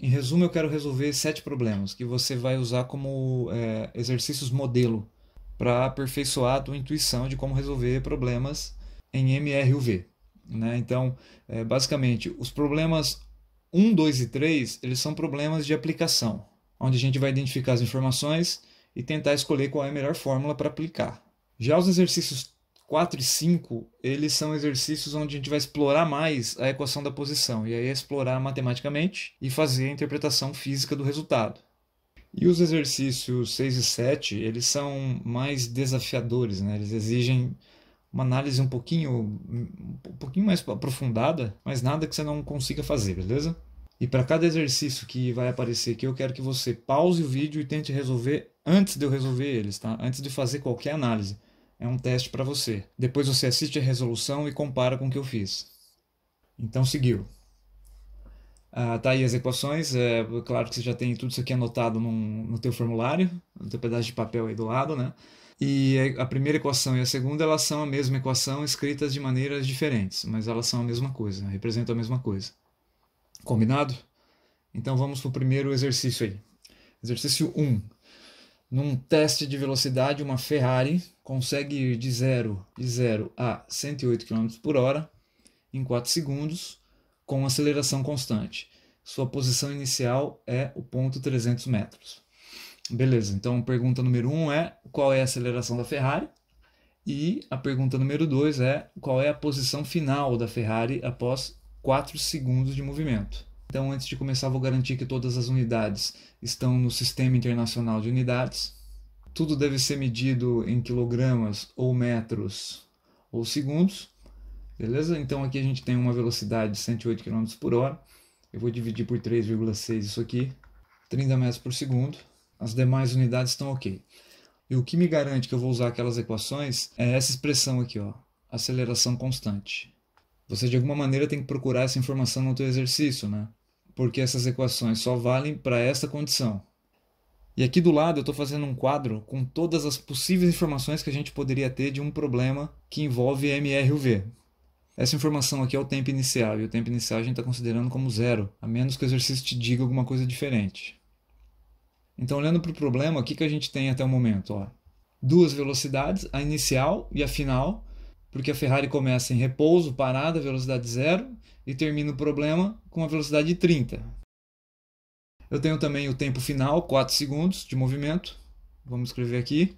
Em resumo, eu quero resolver 7 problemas que você vai usar como exercícios modelo para aperfeiçoar a tua intuição de como resolver problemas em MRUV. Né? Então, basicamente, os problemas 1, 2 e 3 eles são problemas de aplicação, onde a gente vai identificar as informações e tentar escolher qual é a melhor fórmula para aplicar. Já os exercícios 4 e 5, eles são exercícios onde a gente vai explorar mais a equação da posição, e aí é explorar matematicamente e fazer a interpretação física do resultado. E os exercícios 6 e 7, eles são mais desafiadores, né? Eles exigem uma análise um pouquinho mais aprofundada, mas nada que você não consiga fazer, beleza? E para cada exercício que vai aparecer aqui, eu quero que você pause o vídeo e tente resolver antes de eu resolver eles, tá? Antes de fazer qualquer análise. É um teste para você. Depois você assiste a resolução e compara com o que eu fiz. Então, seguiu. Tá aí as equações. Claro que você já tem tudo isso aqui anotado no teu formulário, no teu pedaço de papel aí do lado, né? E a primeira equação e a segunda, elas são a mesma equação, escritas de maneiras diferentes, mas elas são a mesma coisa, representam a mesma coisa. Combinado? Então vamos para o primeiro exercício aí. Exercício 1. Num teste de velocidade, uma Ferrari consegue ir de 0 a 108 km por hora em 4 segundos com aceleração constante. Sua posição inicial é o ponto 300 metros. Beleza, então pergunta número 1 é qual é a aceleração da Ferrari? E a pergunta número 2 é qual é a posição final da Ferrari após 4 segundos de movimento. Então, antes de começar, vou garantir que todas as unidades estão no Sistema Internacional de Unidades. Tudo deve ser medido em quilogramas ou metros ou segundos. Beleza? Então, aqui a gente tem uma velocidade de 108 km por hora. Eu vou dividir por 3,6 isso aqui. 30 metros por segundo. As demais unidades estão ok. E o que me garante que eu vou usar aquelas equações é essa expressão aqui, ó, aceleração constante. Você de alguma maneira tem que procurar essa informação no teu exercício, né? Porque essas equações só valem para essa condição. E aqui do lado eu estou fazendo um quadro com todas as possíveis informações que a gente poderia ter de um problema que envolve MRUV. Essa informação aqui é o tempo inicial, e o tempo inicial a gente está considerando como 0, a menos que o exercício te diga alguma coisa diferente. Então, olhando para o problema, o que a gente tem até o momento? Ó, duas velocidades, a inicial e a final, porque a Ferrari começa em repouso, parada, velocidade 0, e termina o problema com a velocidade de 30. Eu tenho também o tempo final, 4 segundos de movimento. Vamos escrever aqui.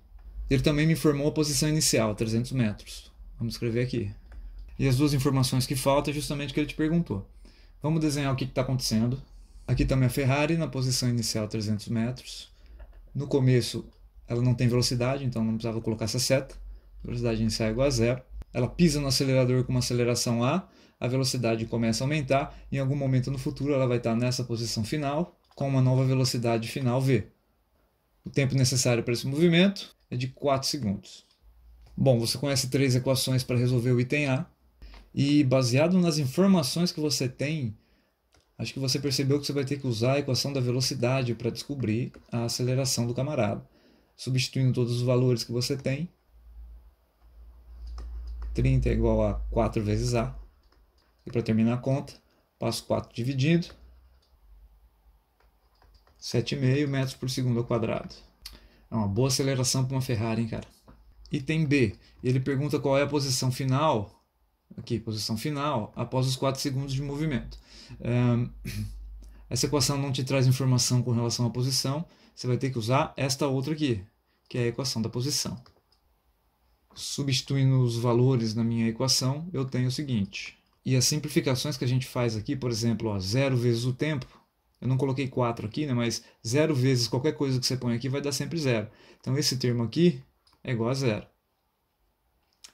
Ele também me informou a posição inicial, 300 metros. Vamos escrever aqui. E as duas informações que faltam é justamente o que ele te perguntou. Vamos desenhar o que está acontecendo. Aqui está minha Ferrari na posição inicial 300 metros. No começo ela não tem velocidade, então não precisava colocar essa seta. Velocidade inicial é igual a 0. Ela pisa no acelerador com uma aceleração a velocidade começa a aumentar. Em algum momento no futuro ela vai estar nessa posição final com uma nova velocidade final v. O tempo necessário para esse movimento é de 4 segundos. Bom, você conhece 3 equações para resolver o item A. E baseado nas informações que você tem, acho que você percebeu que você vai ter que usar a equação da velocidade para descobrir a aceleração do camarada. Substituindo todos os valores que você tem, 30 é igual a 4 vezes A. E para terminar a conta, passo 4 dividido, 7,5 metros por segundo ao quadrado. É uma boa aceleração para uma Ferrari, hein, cara? Item B, ele pergunta qual é a posição final. Aqui, posição final, após os 4 segundos de movimento. Essa equação não te traz informação com relação à posição, você vai ter que usar esta outra aqui, que é a equação da posição. Substituindo os valores na minha equação, eu tenho o seguinte. E as simplificações que a gente faz aqui, por exemplo, ó, 0 vezes o tempo, eu não coloquei 4 aqui, né, mas 0 vezes qualquer coisa que você põe aqui vai dar sempre 0. Então esse termo aqui é igual a 0.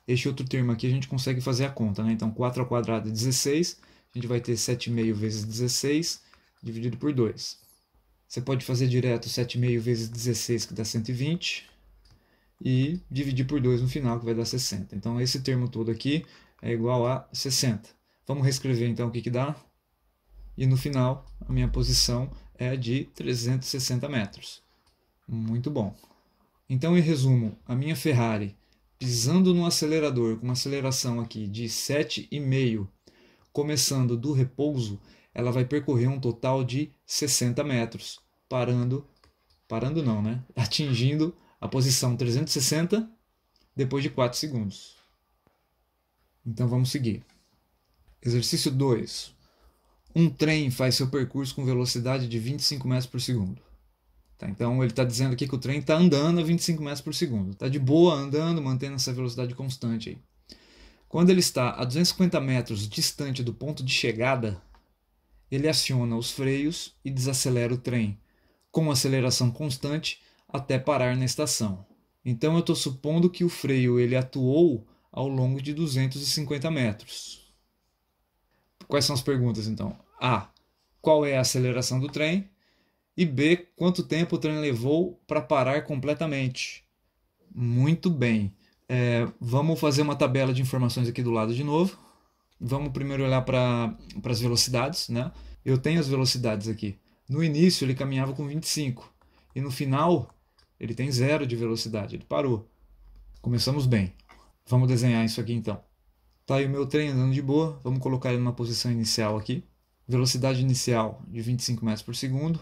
Este outro termo aqui a gente consegue fazer a conta, né? Então 4 ao quadrado é 16, a gente vai ter 7,5 vezes 16 dividido por 2. Você pode fazer direto 7,5 vezes 16, que dá 120, e dividir por 2 no final, que vai dar 60. Então esse termo todo aqui é igual a 60. Vamos reescrever então o que dá. E no final a minha posição é de 360 metros. Muito bom. Então, em resumo, a minha Ferrari pisando no acelerador com uma aceleração aqui de 7,5, começando do repouso, ela vai percorrer um total de 60 metros, parando não, né? Atingindo a posição 360 depois de 4 segundos. Então vamos seguir. Exercício 2. Um trem faz seu percurso com velocidade de 25 metros por segundo. Tá, então ele está dizendo aqui que o trem está andando a 25 metros por segundo. Está de boa andando, mantendo essa velocidade constante aí. Quando ele está a 250 metros distante do ponto de chegada, ele aciona os freios e desacelera o trem, com aceleração constante até parar na estação. Então eu estou supondo que o freio ele atuou ao longo de 250 metros. Quais são as perguntas então? A. Qual é a aceleração do trem? E B. Quanto tempo o trem levou para parar completamente? Muito bem. Vamos fazer uma tabela de informações aqui do lado de novo. Vamos primeiro olhar para as velocidades, né? Eu tenho as velocidades aqui. No início ele caminhava com 25 e no final ele tem 0 de velocidade, ele parou. Começamos bem. Vamos desenhar isso aqui então. Tá aí o meu trem andando de boa, vamos colocar ele numa posição inicial aqui. Velocidade inicial de 25 metros por segundo.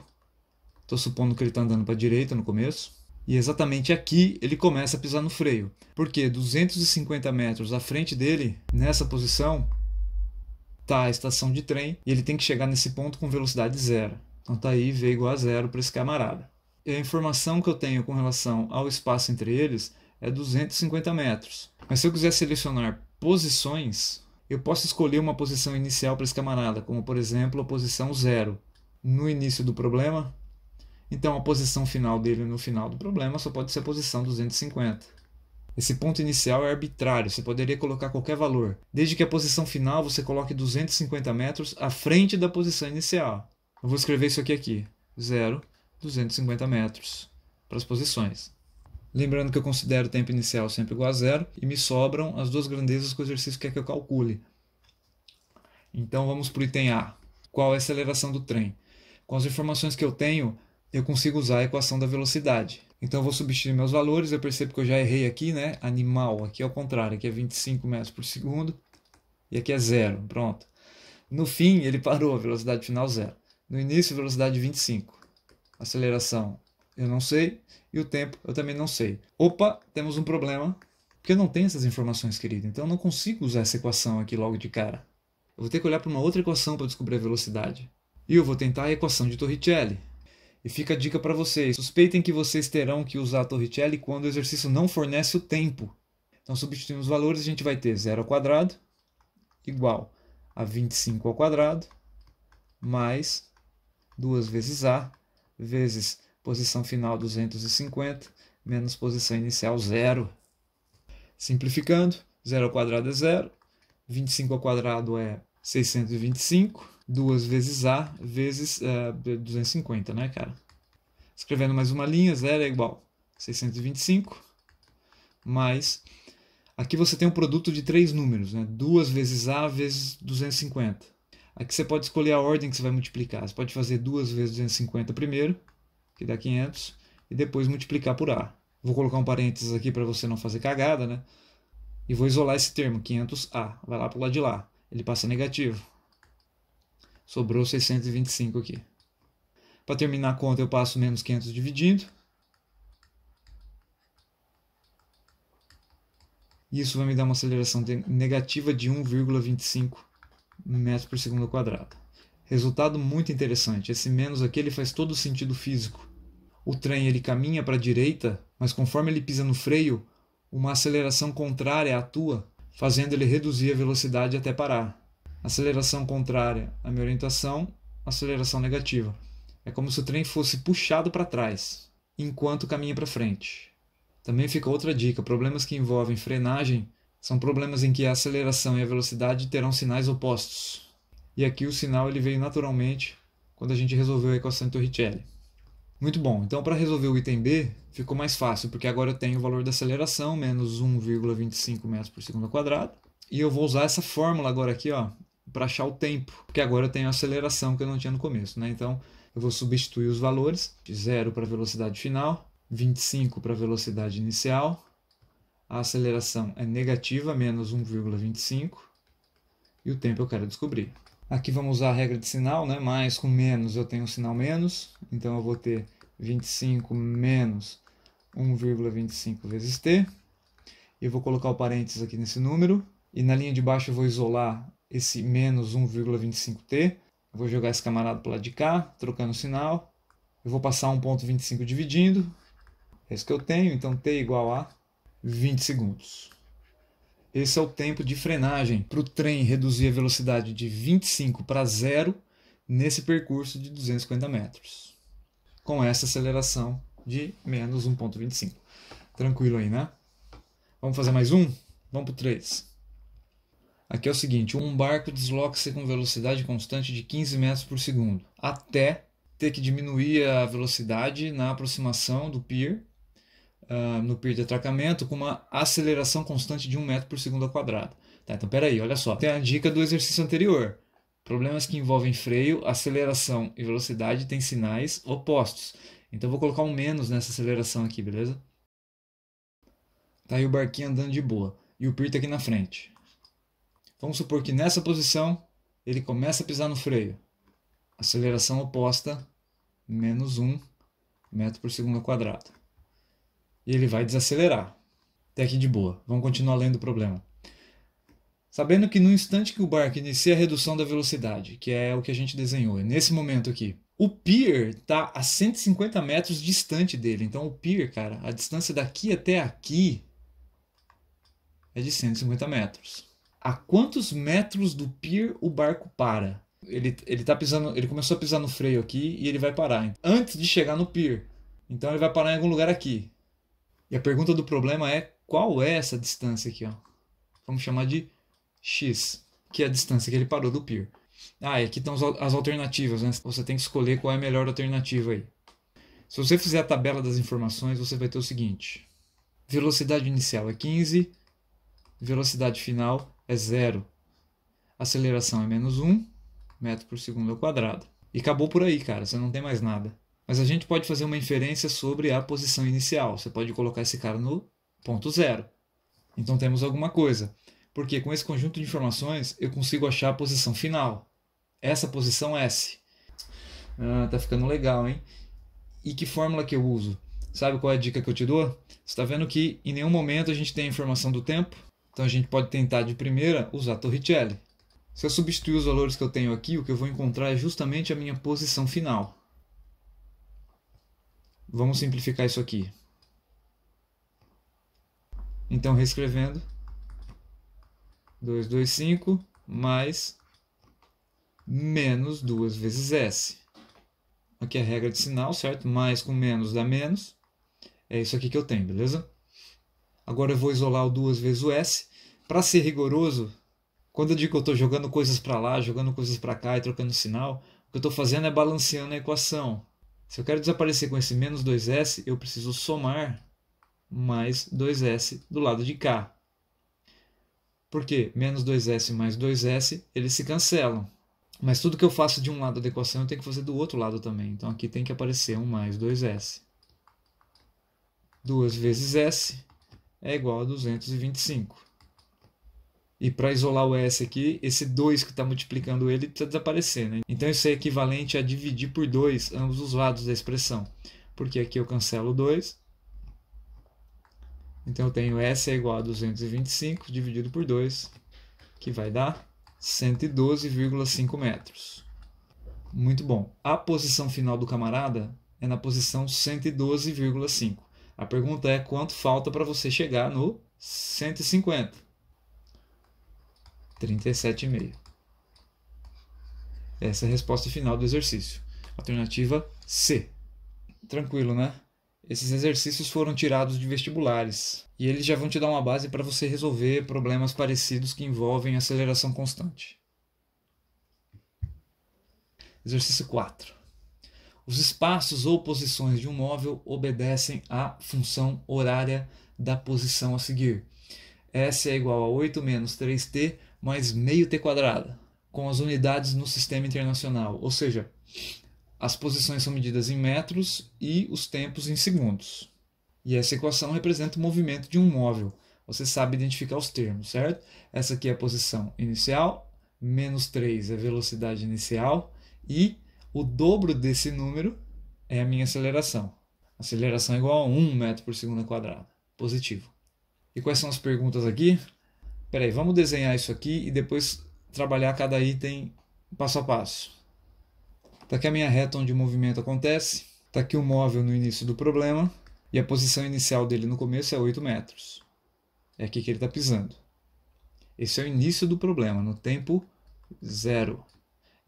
Estou supondo que ele está andando para a direita no começo. E exatamente aqui ele começa a pisar no freio. Porque 250 metros à frente dele, nessa posição, está a estação de trem. E ele tem que chegar nesse ponto com velocidade 0. Então está aí V igual a 0 para esse camarada. E a informação que eu tenho com relação ao espaço entre eles é 250 metros. Mas se eu quiser selecionar posições, eu posso escolher uma posição inicial para esse camarada, como por exemplo a posição 0 no início do problema. Então a posição final dele no final do problema só pode ser a posição 250. Esse ponto inicial é arbitrário, você poderia colocar qualquer valor, desde que a posição final você coloque 250 metros à frente da posição inicial. Eu vou escrever isso aqui, 0, 250 metros para as posições. Lembrando que eu considero o tempo inicial sempre igual a 0 e me sobram as duas grandezas que o exercício quer que eu calcule. Então vamos para o item A. Qual é a aceleração do trem? Com as informações que eu tenho, eu consigo usar a equação da velocidade. Então eu vou substituir meus valores, eu percebo que eu já errei aqui, né? Animal, aqui é o contrário, aqui é 25 metros por segundo e aqui é 0, pronto. No fim ele parou, a velocidade final 0. No início, velocidade 25. Aceleração eu não sei e o tempo eu também não sei. Opa, temos um problema, porque eu não tenho essas informações, querido. Então eu não consigo usar essa equação aqui logo de cara. Eu vou ter que olhar para uma outra equação para descobrir a velocidade. E eu vou tentar a equação de Torricelli. E fica a dica para vocês. Suspeitem que vocês terão que usar a Torricelli quando o exercício não fornece o tempo. Então, substituindo os valores, a gente vai ter 0 ao quadrado igual a 25 ao quadrado mais 2 vezes A vezes posição final 250 menos posição inicial 0. Simplificando, 0 ao quadrado é 0, 25 ao quadrado é 625, 2 vezes A vezes 250, né, cara? Escrevendo mais uma linha, 0 é igual a 625, mais... Aqui você tem um produto de 3 números, né? 2 vezes A vezes 250. Aqui você pode escolher a ordem que você vai multiplicar. Você pode fazer 2 vezes 250 primeiro, que dá 500, e depois multiplicar por A. Vou colocar um parênteses aqui para você não fazer cagada, né? E vou isolar esse termo, 500A. Vai lá para o lado de lá. Ele passa negativo. Sobrou 625 aqui. Para terminar a conta, eu passo menos 500 dividindo. Isso vai me dar uma aceleração negativa de 1,25 metros por segundo ao quadrado. Resultado muito interessante. Esse menos aqui ele faz todo o sentido físico. O trem ele caminha para a direita, mas conforme ele pisa no freio, uma aceleração contrária atua, fazendo ele reduzir a velocidade até parar. Aceleração contrária à minha orientação, aceleração negativa. É como se o trem fosse puxado para trás, enquanto caminha para frente. Também fica outra dica, problemas que envolvem frenagem são problemas em que a aceleração e a velocidade terão sinais opostos. E aqui o sinal ele veio naturalmente quando a gente resolveu a equação de Torricelli. Muito bom, então para resolver o item B ficou mais fácil, porque agora eu tenho o valor da aceleração, menos 1,25 metros por segundo ao quadrado. E eu vou usar essa fórmula agora aqui, para achar o tempo, porque agora eu tenho a aceleração que eu não tinha no começo, né? Então eu vou substituir os valores, de 0 para a velocidade final, 25 para a velocidade inicial, a aceleração é negativa, menos 1,25, e o tempo eu quero descobrir. Aqui vamos usar a regra de sinal, né? Mais com menos eu tenho um sinal menos. Então eu vou ter 25 menos 1,25 vezes t. Eu vou colocar o parênteses aqui nesse número. E na linha de baixo eu vou isolar esse menos 1,25t. Eu vou jogar esse camarada para o lado de cá, trocando o sinal. Eu vou passar 1,25 dividindo. É isso que eu tenho, então t igual a 20 segundos. Esse é o tempo de frenagem para o trem reduzir a velocidade de 25 para 0 nesse percurso de 250 metros. Com essa aceleração de menos 1,25. Tranquilo aí, né? Vamos fazer mais um? Vamos para o 3. Aqui é o seguinte, um barco desloca-se com velocidade constante de 15 metros por segundo, até ter que diminuir a velocidade na aproximação do pier, no pier de atracamento, com uma aceleração constante de 1 metro por segundo ao quadrado. Tá, então peraí, olha só, tem a dica do exercício anterior. Problemas que envolvem freio, aceleração e velocidade têm sinais opostos. Então eu vou colocar um menos nessa aceleração aqui, beleza? Tá aí o barquinho andando de boa, e o pier está aqui na frente. Vamos supor que nessa posição ele começa a pisar no freio. Aceleração oposta, menos 1 metro por segundo ao quadrado. E ele vai desacelerar. Até aqui de boa. Vamos continuar lendo o problema. Sabendo que no instante que o barco inicia a redução da velocidade, que é o que a gente desenhou, é nesse momento aqui, o pier está a 150 metros distante dele. Então o pier, cara, a distância daqui até aqui é de 150 metros. A quantos metros do pier o barco para? Ele começou a pisar no freio aqui e ele vai parar antes de chegar no pier. Então ele vai parar em algum lugar aqui. E a pergunta do problema é qual é essa distância aqui, ó? Vamos chamar de x, que é a distância que ele parou do pier. Ah, e aqui estão as alternativas, né? Você tem que escolher qual é a melhor alternativa aí. Se você fizer a tabela das informações, você vai ter o seguinte: velocidade inicial é 15, velocidade final é 0. Aceleração é menos 1 metro por segundo ao quadrado. E acabou por aí, cara. Você não tem mais nada. Mas a gente pode fazer uma inferência sobre a posição inicial. Você pode colocar esse cara no ponto 0. Então temos alguma coisa. Porque com esse conjunto de informações eu consigo achar a posição final. Essa posição S. Tá ficando legal, hein? E que fórmula que eu uso? Sabe qual é a dica que eu te dou? Você está vendo que em nenhum momento a gente tem a informação do tempo. Então a gente pode tentar de primeira usar Torricelli. Se eu substituir os valores que eu tenho aqui, o que eu vou encontrar é justamente a minha posição final. Vamos simplificar isso aqui. Então reescrevendo, 225 mais menos 2 vezes S. Aqui é a regra de sinal, certo? Mais com menos dá menos. É isso aqui que eu tenho, beleza? Agora eu vou isolar o 2 vezes o S. Para ser rigoroso, quando eu digo que eu estou jogando coisas para lá, jogando coisas para cá e trocando sinal, o que eu estou fazendo é balanceando a equação. Se eu quero desaparecer com esse menos 2S, eu preciso somar mais 2S do lado de cá. Por quê? Menos 2S mais 2S, eles se cancelam. Mas tudo que eu faço de um lado da equação eu tenho que fazer do outro lado também. Então aqui tem que aparecer um mais 2S. 2 vezes S é igual a 225. E para isolar o S aqui, esse 2 que está multiplicando ele precisa desaparecer, né? Então isso é equivalente a dividir por 2 ambos os lados da expressão. Porque aqui eu cancelo 2. Então eu tenho S é igual a 225 dividido por 2, que vai dar 112,5 metros. Muito bom. A posição final do camarada é na posição 112,5. A pergunta é quanto falta para você chegar no 150. 37,5. Essa é a resposta final do exercício. Alternativa C. Tranquilo, né? Esses exercícios foram tirados de vestibulares e eles já vão te dar uma base para você resolver problemas parecidos que envolvem aceleração constante. Exercício 4. Os espaços ou posições de um móvel obedecem à função horária da posição a seguir. S é igual a 8 menos 3t mais meio t quadrado, com as unidades no sistema internacional, ou seja, as posições são medidas em metros e os tempos em segundos. E essa equação representa o movimento de um móvel. Você sabe identificar os termos, certo? Essa aqui é a posição inicial, menos 3 é a velocidade inicial e o dobro desse número é a minha aceleração. Aceleração é igual a 1 metro por segundo quadrado. Positivo. E quais são as perguntas aqui? Espera aí, vamos desenhar isso aqui e depois trabalhar cada item passo a passo. Está aqui a minha reta onde o movimento acontece. Está aqui o móvel no início do problema. E a posição inicial dele no começo é 8 metros. É aqui que ele está pisando. Esse é o início do problema, no tempo 0.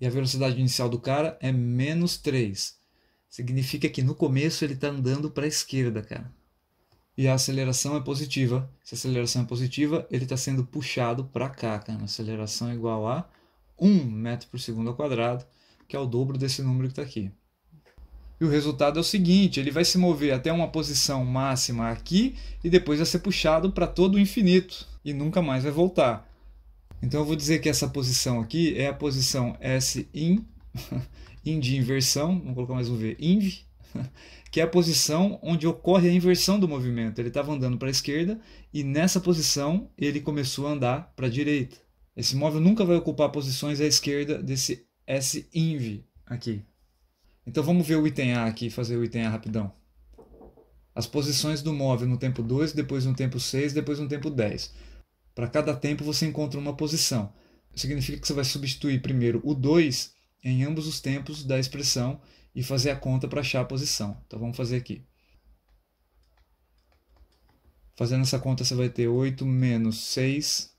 E a velocidade inicial do cara é menos 3. Significa que no começo ele está andando para a esquerda, cara. E a aceleração é positiva. Se a aceleração é positiva, ele está sendo puxado para cá, cara. A aceleração é igual a 1 metro por segundo ao quadrado, que é o dobro desse número que está aqui. E o resultado é o seguinte, ele vai se mover até uma posição máxima aqui e depois vai ser puxado para todo o infinito e nunca mais vai voltar. Então eu vou dizer que essa posição aqui é a posição S-in, in de inversão, vamos colocar mais um V, inv, que é a posição onde ocorre a inversão do movimento. Ele estava andando para a esquerda e nessa posição ele começou a andar para a direita. Esse móvel nunca vai ocupar posições à esquerda desse S-inv aqui. Então vamos ver o item A aqui, fazer o item A rapidão. As posições do móvel no tempo 2, depois no tempo 6, depois no tempo 10. Para cada tempo você encontra uma posição. Significa que você vai substituir primeiro o 2 em ambos os tempos da expressão e fazer a conta para achar a posição. Então vamos fazer aqui. Fazendo essa conta você vai ter 8 menos 6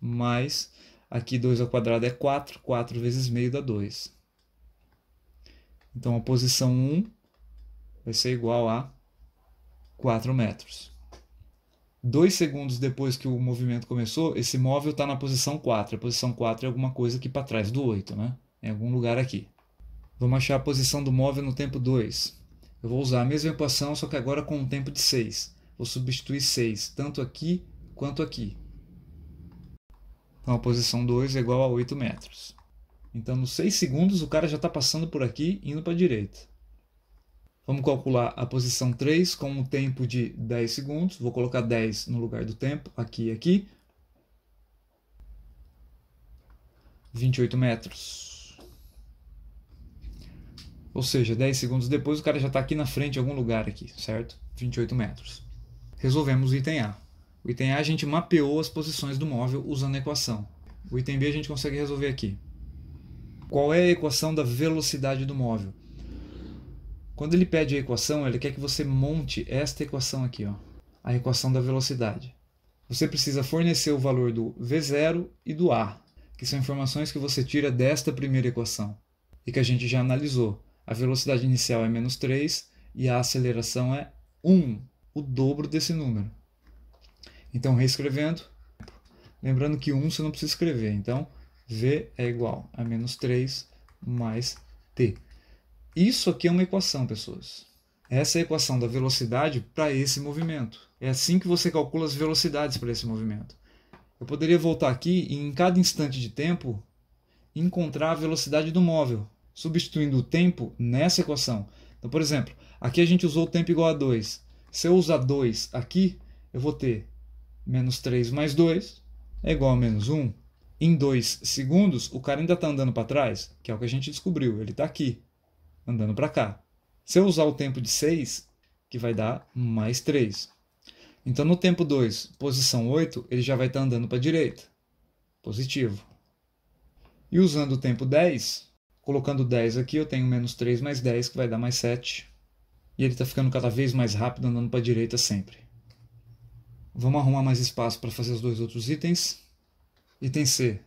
mais, aqui 2 ao quadrado é 4, 4 vezes meio dá 2. Então a posição 1 vai ser igual a 4 metros. 2 segundos depois que o movimento começou, esse móvel está na posição 4. A posição 4 é alguma coisa aqui para trás do 8, né? Em algum lugar aqui. Vamos achar a posição do móvel no tempo 2. Eu vou usar a mesma equação, só que agora com um tempo de 6. Vou substituir 6, tanto aqui quanto aqui. Então a posição 2 é igual a 8 metros. Então, nos 6 segundos, o cara já está passando por aqui, indo para a direita. Vamos calcular a posição 3 com um tempo de 10 segundos. Vou colocar 10 no lugar do tempo, aqui e aqui. 28 metros. Ou seja, 10 segundos depois, o cara já está aqui na frente, em algum lugar aqui, certo? 28 metros. Resolvemos o item A. O item A a gente mapeou as posições do móvel usando a equação. O item B a gente consegue resolver aqui. Qual é a equação da velocidade do móvel? Quando ele pede a equação, ele quer que você monte esta equação aqui, ó, a equação da velocidade. Você precisa fornecer o valor do V0 e do A, que são informações que você tira desta primeira equação, e que a gente já analisou. A velocidade inicial é menos 3 e a aceleração é 1, o dobro desse número. Então, reescrevendo, lembrando que 1 você não precisa escrever, então V é igual a menos 3 mais T. Isso aqui é uma equação, pessoas. Essa é a equação da velocidade para esse movimento. É assim que você calcula as velocidades para esse movimento. Eu poderia voltar aqui e em cada instante de tempo encontrar a velocidade do móvel, substituindo o tempo nessa equação. Então, por exemplo, aqui a gente usou o tempo igual a 2. Se eu usar 2 aqui, eu vou ter menos 3 mais 2 é igual a menos 1. Em 2 segundos, o cara ainda está andando para trás, que é o que a gente descobriu. Ele está aqui, andando para cá. Se eu usar o tempo de 6, que vai dar mais 3. Então, no tempo 2, posição 8, ele já vai estar andando para a direita. Positivo. E usando o tempo 10, colocando 10 aqui, eu tenho menos 3 mais 10, que vai dar mais 7. E ele está ficando cada vez mais rápido, andando para a direita sempre. Vamos arrumar mais espaço para fazer os dois outros itens. Item C.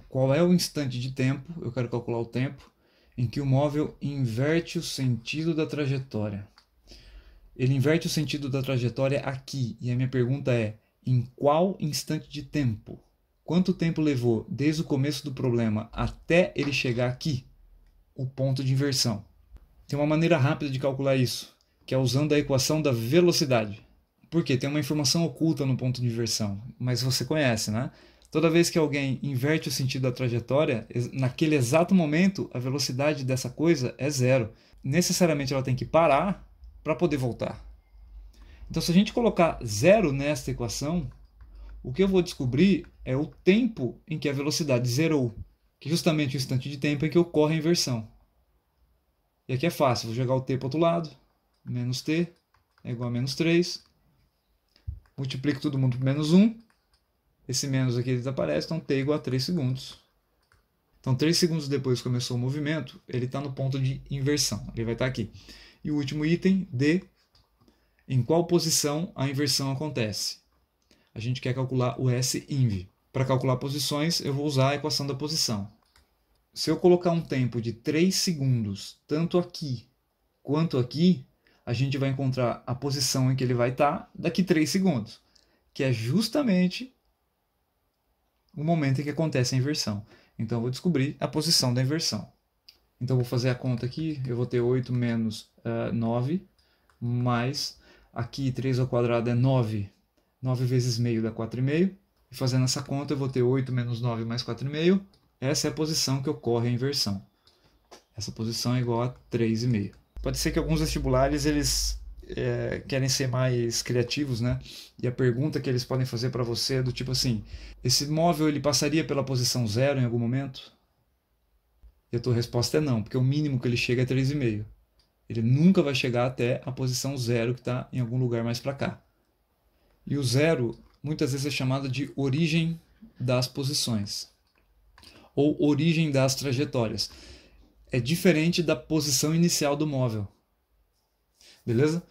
Qual é o instante de tempo, eu quero calcular o tempo, em que o móvel inverte o sentido da trajetória. Ele inverte o sentido da trajetória aqui, e a minha pergunta é, em qual instante de tempo? Quanto tempo levou desde o começo do problema até ele chegar aqui, o ponto de inversão? Tem uma maneira rápida de calcular isso, que é usando a equação da velocidade. Por quê? Tem uma informação oculta no ponto de inversão, mas você conhece, né? Toda vez que alguém inverte o sentido da trajetória, naquele exato momento, a velocidade dessa coisa é 0. Necessariamente ela tem que parar para poder voltar. Então, se a gente colocar 0 nesta equação, O que eu vou descobrir é o tempo em que a velocidade zerou, que é justamente o instante de tempo em que ocorre a inversão. E aqui é fácil, vou jogar o t para o outro lado, menos t é igual a menos 3, multiplico todo mundo por menos 1, esse menos aqui desaparece, então t é igual a 3 segundos. Então 3 segundos depois que começou o movimento, ele está no ponto de inversão, ele vai estar aqui. E o último item, d, em qual posição a inversão acontece? A gente quer calcular o S_inv. Para calcular posições, eu vou usar a equação da posição. Se eu colocar um tempo de 3 segundos, tanto aqui quanto aqui, a gente vai encontrar a posição em que ele vai estar daqui 3 segundos, que é justamente o momento em que acontece a inversão. Então eu vou descobrir a posição da inversão. Então eu vou fazer a conta aqui, eu vou ter 8 menos 9, mais aqui 3 ao quadrado é 9, 9 vezes meio dá 4,5. E fazendo essa conta eu vou ter 8 menos 9 mais 4,5. Essa é a posição que ocorre a inversão. Essa posição é igual a 3,5. Pode ser que alguns vestibulares eles querem ser mais criativos, né? E a pergunta que eles podem fazer para você é do tipo assim: esse móvel ele passaria pela posição 0 em algum momento? E a tua resposta é não, porque o mínimo que ele chega é 3,5. Ele nunca vai chegar até a posição 0 que está em algum lugar mais para cá. E o 0 muitas vezes é chamado de origem das posições ou origem das trajetórias. É diferente da posição inicial do móvel. Beleza?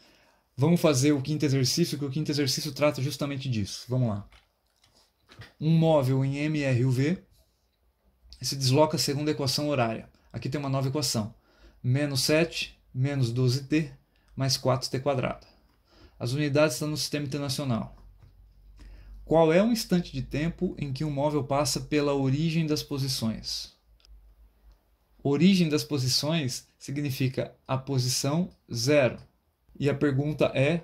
Vamos fazer o quinto exercício, que o quinto exercício trata justamente disso. Vamos lá. Um móvel em MRUV se desloca segundo a equação horária. Aqui tem uma nova equação. Menos 7, menos 12t, mais 4t². As unidades estão no sistema internacional. Qual é o instante de tempo em que um móvel passa pela origem das posições? Origem das posições significa a posição 0. E a pergunta é,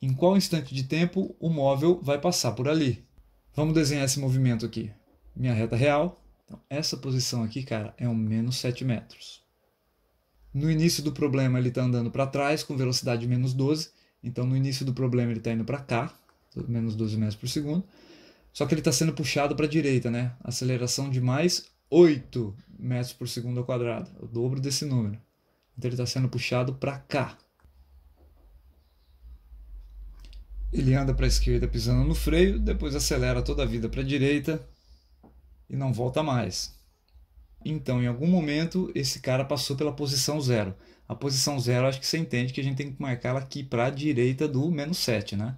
em qual instante de tempo o móvel vai passar por ali? Vamos desenhar esse movimento aqui. Minha reta real. Então, essa posição aqui, cara, é um menos 7 metros. No início do problema ele está andando para trás com velocidade menos 12. Então no início do problema ele está indo para cá, menos 12 metros por segundo. Só que ele está sendo puxado para a direita, né? Aceleração de mais 8 metros por segundo ao quadrado, o dobro desse número. Então ele está sendo puxado para cá. Ele anda para a esquerda pisando no freio, depois acelera toda a vida para a direita e não volta mais. Então, em algum momento, esse cara passou pela posição 0. A posição 0, acho que você entende que a gente tem que marcar ela aqui para a direita do menos 7, né?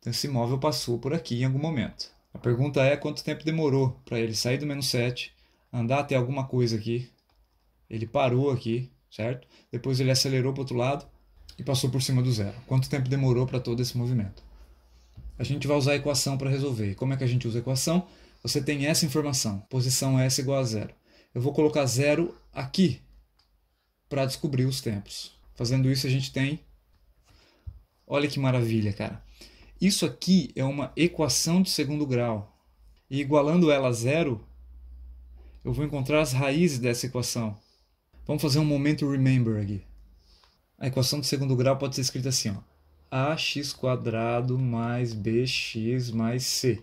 Então, esse móvel passou por aqui em algum momento. A pergunta é quanto tempo demorou para ele sair do menos 7, andar até alguma coisa aqui. Ele parou aqui, certo? Depois ele acelerou para o outro lado e passou por cima do 0. Quanto tempo demorou para todo esse movimento? A gente vai usar a equação para resolver. Como é que a gente usa a equação? Você tem essa informação, posição S igual a 0. Eu vou colocar 0 aqui para descobrir os tempos. Fazendo isso a gente tem... Olha que maravilha, cara. Isso aqui é uma equação de segundo grau. E igualando ela a 0, eu vou encontrar as raízes dessa equação. Vamos fazer um momento remember aqui. A equação de segundo grau pode ser escrita assim, ó. ax² mais bx mais c.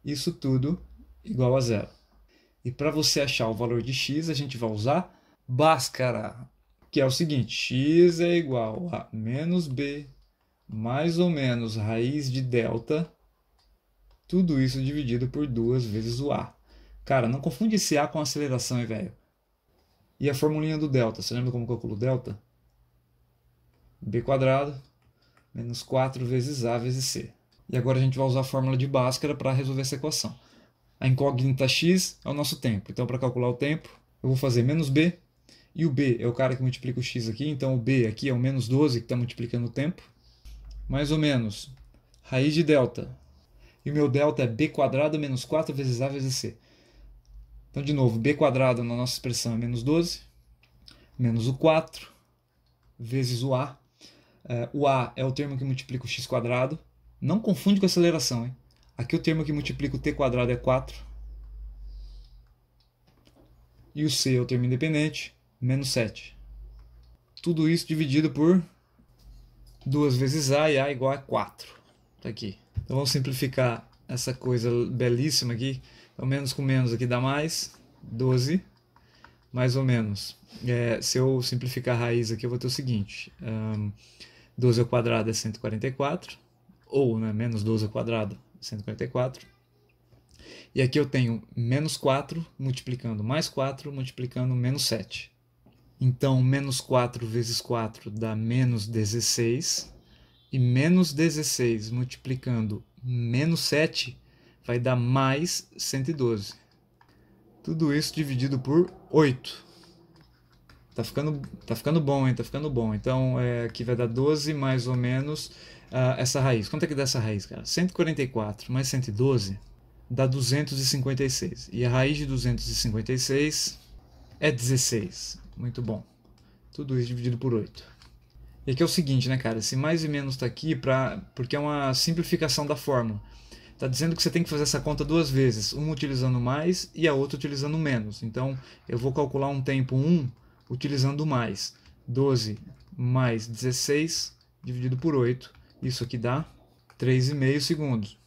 Isso tudo igual a 0. E para você achar o valor de x, a gente vai usar Bhaskara, que é o seguinte: x é igual a menos b mais ou menos raiz de delta, tudo isso dividido por 2 vezes o a. Cara, não confunde esse a com aceleração, hein, velho? E a formulinha do delta, você lembra como calculo o delta? b² menos 4 vezes a vezes c. E agora a gente vai usar a fórmula de Bhaskara para resolver essa equação. A incógnita x é o nosso tempo. Então, para calcular o tempo, eu vou fazer menos b. E o b é o cara que multiplica o x aqui. Então, o b aqui é o menos 12 que está multiplicando o tempo. Mais ou menos raiz de delta. E o meu delta é b² menos 4 vezes a vezes c. Então, de novo, b² na nossa expressão é menos 12. Menos o 4 vezes o a. O a é o termo que multiplica o x². Não confunde com aceleração, hein? Aqui o termo que multiplica o t² é 4. E o c é o termo independente, menos 7. Tudo isso dividido por 2 vezes a, e a igual a 4. Tá aqui. Então vamos simplificar essa coisa belíssima aqui. Então, menos com menos aqui dá mais, 12, mais ou menos. Se eu simplificar a raiz aqui, eu vou ter o seguinte: 12 ao quadrado é 144, ou né, menos 12 ao quadrado é 144. E aqui eu tenho menos 4 multiplicando mais 4 multiplicando menos 7. Então, menos 4 vezes 4 dá menos 16. E menos 16 multiplicando menos 7 vai dar mais 112. Tudo isso dividido por 8. Tá ficando bom, hein? Tá ficando bom. Então, aqui vai dar 12 mais ou menos essa raiz. Quanto é que dá essa raiz, cara? 144 mais 112 dá 256. E a raiz de 256 é 16. Muito bom. Tudo isso dividido por 8. E aqui é o seguinte, né, cara? Esse mais e menos está aqui porque é uma simplificação da fórmula. Está dizendo que você tem que fazer essa conta duas vezes, uma utilizando mais e a outra utilizando menos. Então, eu vou calcular um tempo 1 utilizando mais. 12 mais 16 dividido por 8. Isso aqui dá 3,5 segundos.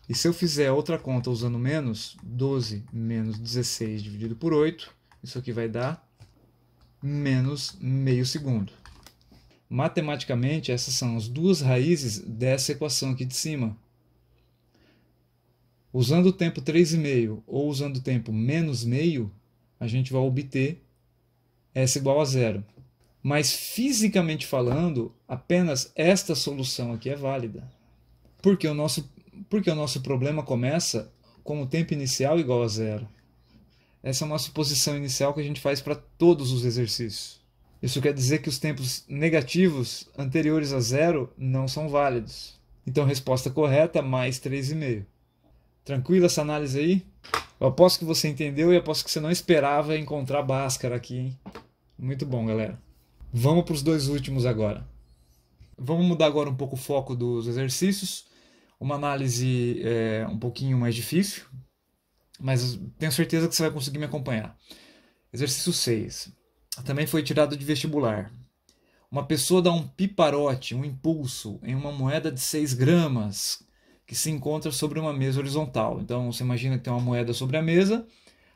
E se eu fizer outra conta usando menos, 12 menos 16 dividido por 8, isso aqui vai dar menos meio segundo. Matematicamente, essas são as duas raízes dessa equação aqui de cima. Usando o tempo 3,5 ou usando o tempo menos meio, a gente vai obter S igual a zero. Mas fisicamente falando, apenas esta solução aqui é válida. Porque o nosso problema começa com o tempo inicial igual a zero. Essa é uma suposição inicial que a gente faz para todos os exercícios. Isso quer dizer que os tempos negativos anteriores a zero não são válidos. Então, resposta correta, mais 3,5. Tranquila essa análise aí? Eu aposto que você entendeu e aposto que você não esperava encontrar Bhaskara aqui, hein? Muito bom, galera. Vamos para os dois últimos agora. Vamos mudar agora um pouco o foco dos exercícios. Uma análise um pouquinho mais difícil, mas tenho certeza que você vai conseguir me acompanhar. Exercício 6. Também foi tirado de vestibular. Uma pessoa dá um piparote, um impulso, em uma moeda de 6 gramas que se encontra sobre uma mesa horizontal. Então, você imagina que tem uma moeda sobre a mesa,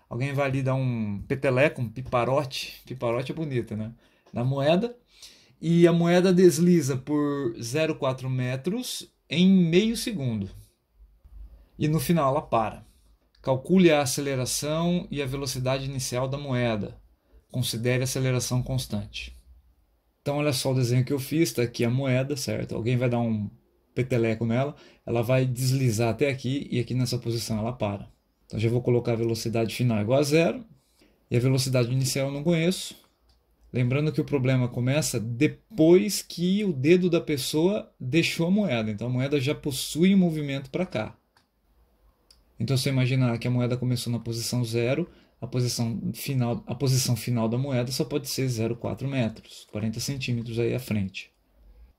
alguém vai ali dar um peteleco, um piparote. Piparote é bonito, né? Na moeda. E a moeda desliza por 0,4 metros em meio segundo. E no final ela para. Calcule a aceleração e a velocidade inicial da moeda. Considere a aceleração constante. Então, olha só o desenho que eu fiz. Está aqui a moeda, certo? Alguém vai dar um peteleco nela. Ela vai deslizar até aqui e aqui nessa posição ela para. Então, já vou colocar a velocidade final igual a zero. E a velocidade inicial eu não conheço. Lembrando que o problema começa depois que o dedo da pessoa deixou a moeda. Então, a moeda já possui um movimento para cá. Então, se você imaginar que a moeda começou na posição 0, a posição final da moeda só pode ser 0,4 metros, 40 centímetros aí à frente.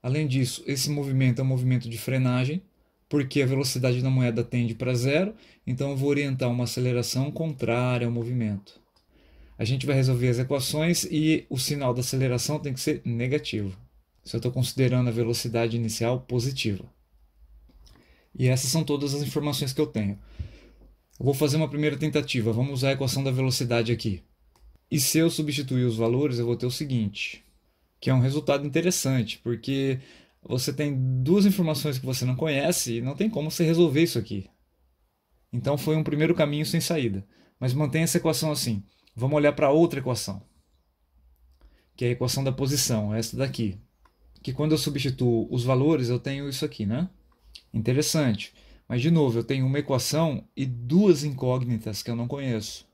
Além disso, esse movimento é um movimento de frenagem, porque a velocidade da moeda tende para zero, então eu vou orientar uma aceleração contrária ao movimento. A gente vai resolver as equações e o sinal da aceleração tem que ser negativo. Se eu estou considerando a velocidade inicial positiva. E essas são todas as informações que eu tenho. Eu vou fazer uma primeira tentativa. Vamos usar a equação da velocidade aqui. E se eu substituir os valores, eu vou ter o seguinte, que é um resultado interessante, porque você tem duas informações que você não conhece e não tem como você resolver isso aqui. Então foi um primeiro caminho sem saída. Mas mantenha essa equação assim. Vamos olhar para outra equação, que é a equação da posição, essa daqui. Que quando eu substituo os valores, eu tenho isso aqui, né? Interessante. Mas, de novo, eu tenho uma equação e duas incógnitas que eu não conheço.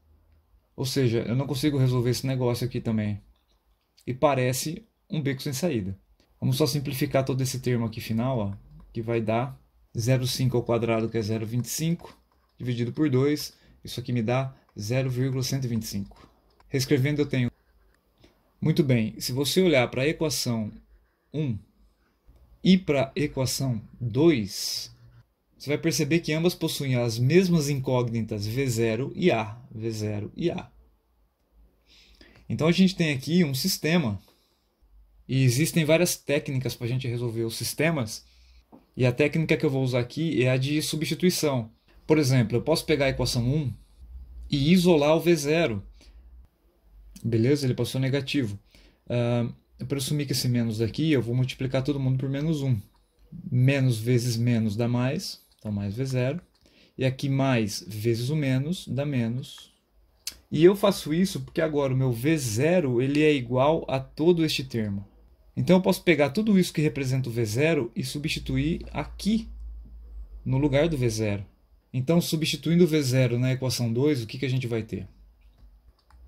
Ou seja, eu não consigo resolver esse negócio aqui também. E parece um beco sem saída. Vamos só simplificar todo esse termo aqui final, ó, que vai dar 0,5 ao quadrado, que é 0,25, dividido por 2. Isso aqui me dá 0,125. Reescrevendo eu tenho... Muito bem, se você olhar para a equação 1 e para a equação 2, você vai perceber que ambas possuem as mesmas incógnitas V0 e A. V0 e A. Então a gente tem aqui um sistema, e existem várias técnicas para a gente resolver os sistemas, E a técnica que eu vou usar aqui é a de substituição. Por exemplo, eu posso pegar a equação 1 e isolar o V0. Beleza? Ele passou negativo. Para assumir que esse menos daqui, eu vou multiplicar todo mundo por menos 1. Menos vezes menos dá mais, então mais V0. E aqui mais vezes o menos dá menos. E eu faço isso porque agora o meu V0 ele é igual a todo este termo. Então eu posso pegar tudo isso que representa o V0 e substituir aqui, no lugar do V0. Então, substituindo o V0 na equação 2, o que a gente vai ter?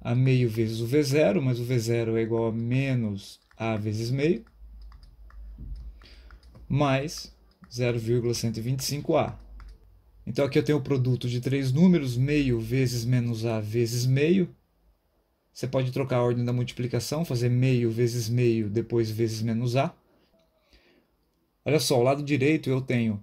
A meio vezes o V0, mas o V0 é igual a menos A vezes meio, mais 0,125A. Então aqui eu tenho o produto de três números, meio vezes menos A vezes meio. Você pode trocar a ordem da multiplicação, fazer meio vezes meio, depois vezes menos A. Olha só, ao lado direito eu tenho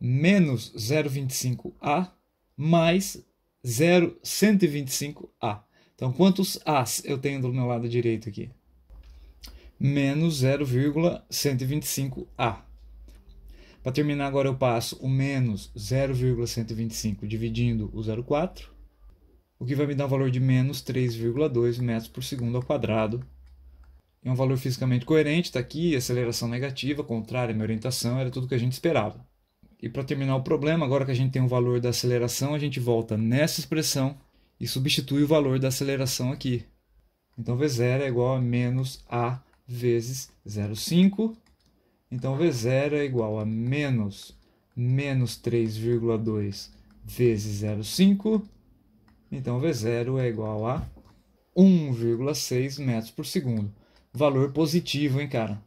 menos 0,25A mais 0,125A. Então, quantos A's eu tenho do meu lado direito aqui? Menos 0,125A. Para terminar agora eu passo o menos 0,125 dividindo o 0,4, o que vai me dar um valor de menos 3,2 metros por segundo ao quadrado. É um valor fisicamente coerente, está aqui, aceleração negativa, contrária à minha orientação, era tudo que a gente esperava. E para terminar o problema, agora que a gente tem o valor da aceleração, a gente volta nessa expressão e substitui o valor da aceleração aqui. Então V0 é igual a menos A vezes 0,5. Então V0 é igual a menos 3,2 vezes 0,5. Então V0 é igual a 1,6 metros por segundo. Valor positivo, hein, cara?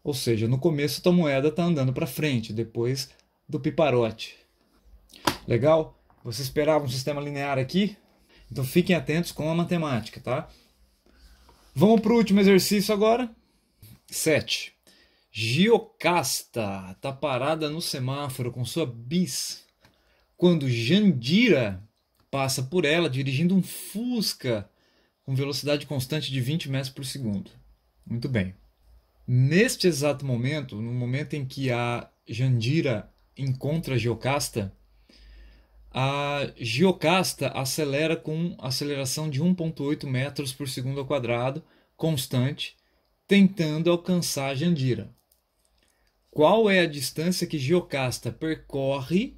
Ou seja, no começo a moeda está andando para frente, depois do piparote. Legal? Você esperava um sistema linear aqui? Então fiquem atentos com a matemática, tá? Vamos para o último exercício agora. 7. Giocasta está parada no semáforo com sua bis quando Jandira passa por ela dirigindo um Fusca com velocidade constante de 20 metros por segundo. Muito bem. Neste exato momento, no momento em que a Jandira encontra a Giocasta acelera com aceleração de 1,8 metros por segundo ao quadrado, constante, tentando alcançar a Jandira. Qual é a distância que Giocasta percorre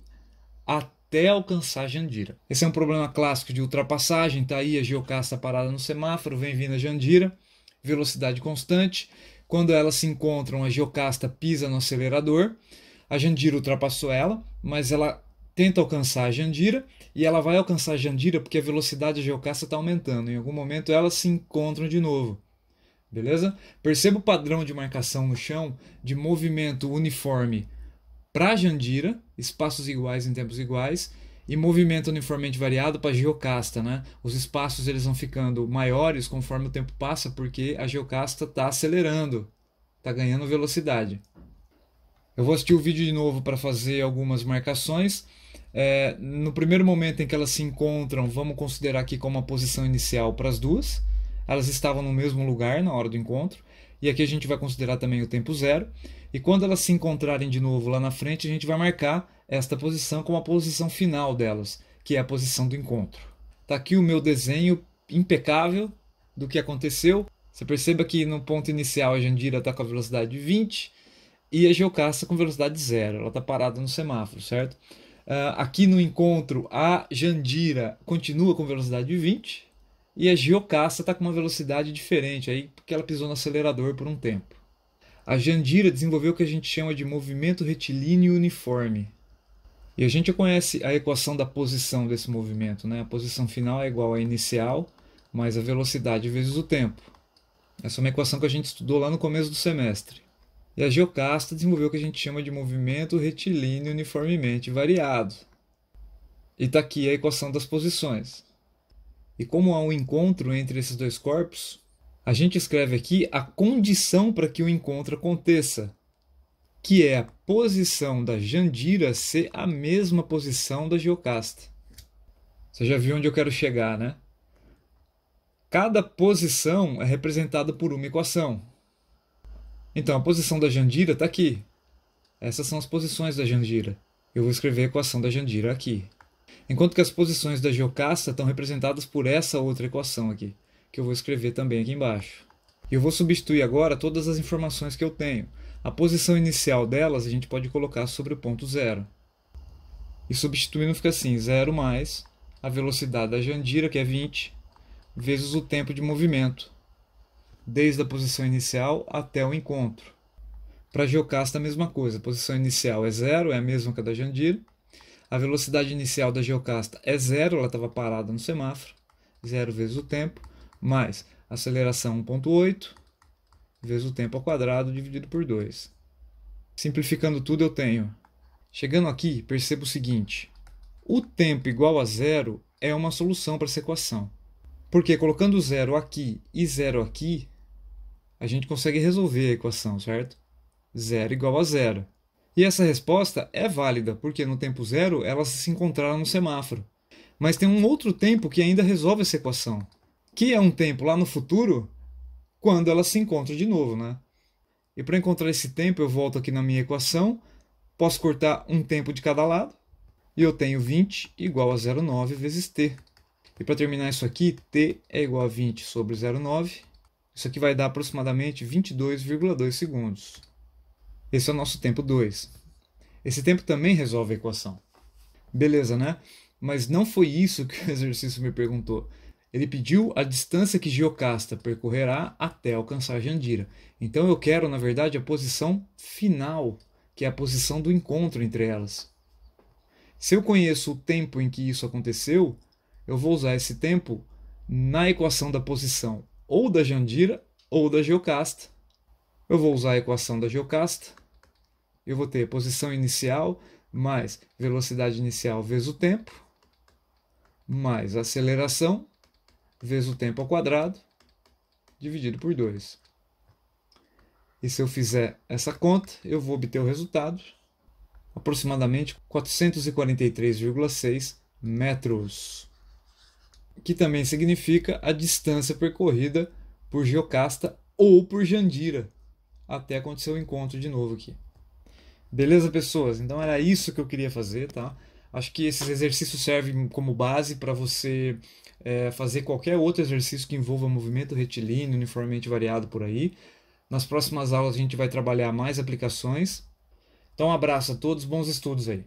até alcançar a Jandira? Esse é um problema clássico de ultrapassagem. Está aí a Giocasta parada no semáforo, vem vindo a Jandira, velocidade constante. Quando elas se encontram, a Giocasta pisa no acelerador. A Jandira ultrapassou ela, mas ela tenta alcançar a Jandira e ela vai alcançar a Jandira porque a velocidade da Giocasta está aumentando. Em algum momento elas se encontram de novo. Beleza? Perceba o padrão de marcação no chão de movimento uniforme para a Jandira, espaços iguais em tempos iguais, e movimento uniformemente variado para a Giocasta, né? Os espaços eles vão ficando maiores conforme o tempo passa, porque a Giocasta está acelerando, está ganhando velocidade. Eu vou assistir o vídeo de novo para fazer algumas marcações. No primeiro momento em que elas se encontram, vamos considerar aqui como a posição inicial para as duas. Elas estavam no mesmo lugar na hora do encontro. E aqui a gente vai considerar também o tempo zero. E quando elas se encontrarem de novo lá na frente, a gente vai marcar esta posição como a posição final delas, que é a posição do encontro. Está aqui o meu desenho impecável do que aconteceu. Você perceba que no ponto inicial a Jandira está com a velocidade de 20 e a Giocasta com velocidade 0. Ela está parada no semáforo, certo? Aqui no encontro, a Jandira continua com velocidade de 20 e a Giocasta está com uma velocidade diferente, aí, porque ela pisou no acelerador por um tempo. A Jandira desenvolveu o que a gente chama de movimento retilíneo uniforme. E a gente já conhece a equação da posição desse movimento, né? A posição final é igual à inicial mais a velocidade vezes o tempo. Essa é uma equação que a gente estudou lá no começo do semestre. E a Giocasta desenvolveu o que a gente chama de movimento retilíneo uniformemente variado. E está aqui a equação das posições. E como há um encontro entre esses dois corpos, a gente escreve aqui a condição para que o encontro aconteça, que é a posição da Jandira ser a mesma posição da Giocasta. Você já viu onde eu quero chegar, né? Cada posição é representada por uma equação. Então, a posição da Jandira está aqui. Essas são as posições da Jandira. Eu vou escrever a equação da Jandira aqui. Enquanto que as posições da Jocasta estão representadas por essa outra equação aqui, que eu vou escrever também aqui embaixo. E eu vou substituir agora todas as informações que eu tenho. A posição inicial delas a gente pode colocar sobre o ponto zero. E substituindo fica assim, 0 mais a velocidade da Jandira, que é 20, vezes o tempo de movimento, desde a posição inicial até o encontro. Para a Jocasta a mesma coisa, a posição inicial é 0, é a mesma que a da Jandira. A velocidade inicial da Jocasta é 0, ela estava parada no semáforo, 0 vezes o tempo, mais a aceleração 1,8, vezes o tempo ao quadrado dividido por 2. Simplificando tudo eu tenho. Chegando aqui, perceba o seguinte, o tempo igual a 0 é uma solução para essa equação. Porque colocando 0 aqui e 0 aqui, a gente consegue resolver a equação, certo? 0 igual a 0. E essa resposta é válida, porque no tempo zero elas se encontraram no semáforo. Mas tem um outro tempo que ainda resolve essa equação, que é um tempo lá no futuro, quando elas se encontram de novo, né? E para encontrar esse tempo, eu volto aqui na minha equação, posso cortar um tempo de cada lado, e eu tenho 20 igual a 0,9 vezes t. E para terminar isso aqui, t é igual a 20 sobre 0,9. Isso aqui vai dar aproximadamente 22,2 segundos. Esse é o nosso tempo 2. Esse tempo também resolve a equação. Beleza, né? Mas não foi isso que o exercício me perguntou. Ele pediu a distância que Jocasta percorrerá até alcançar Jandira. Então eu quero, na verdade, a posição final, que é a posição do encontro entre elas. Se eu conheço o tempo em que isso aconteceu, eu vou usar esse tempo na equação da posição ou da Jandira ou da Jocasta. Eu vou usar a equação da Jocasta. Eu vou ter posição inicial mais velocidade inicial vezes o tempo, mais aceleração vezes o tempo ao quadrado, dividido por 2. E se eu fizer essa conta, eu vou obter o resultado, aproximadamente 443,6 metros, que também significa a distância percorrida por Jocasta ou por Jandira, até acontecer o encontro de novo aqui. Beleza, pessoas? Então era isso que eu queria fazer, tá? Acho que esses exercícios servem como base para você fazer qualquer outro exercício que envolva movimento retilíneo uniformemente variado por aí. Nas próximas aulas a gente vai trabalhar mais aplicações. Então um abraço a todos, bons estudos aí.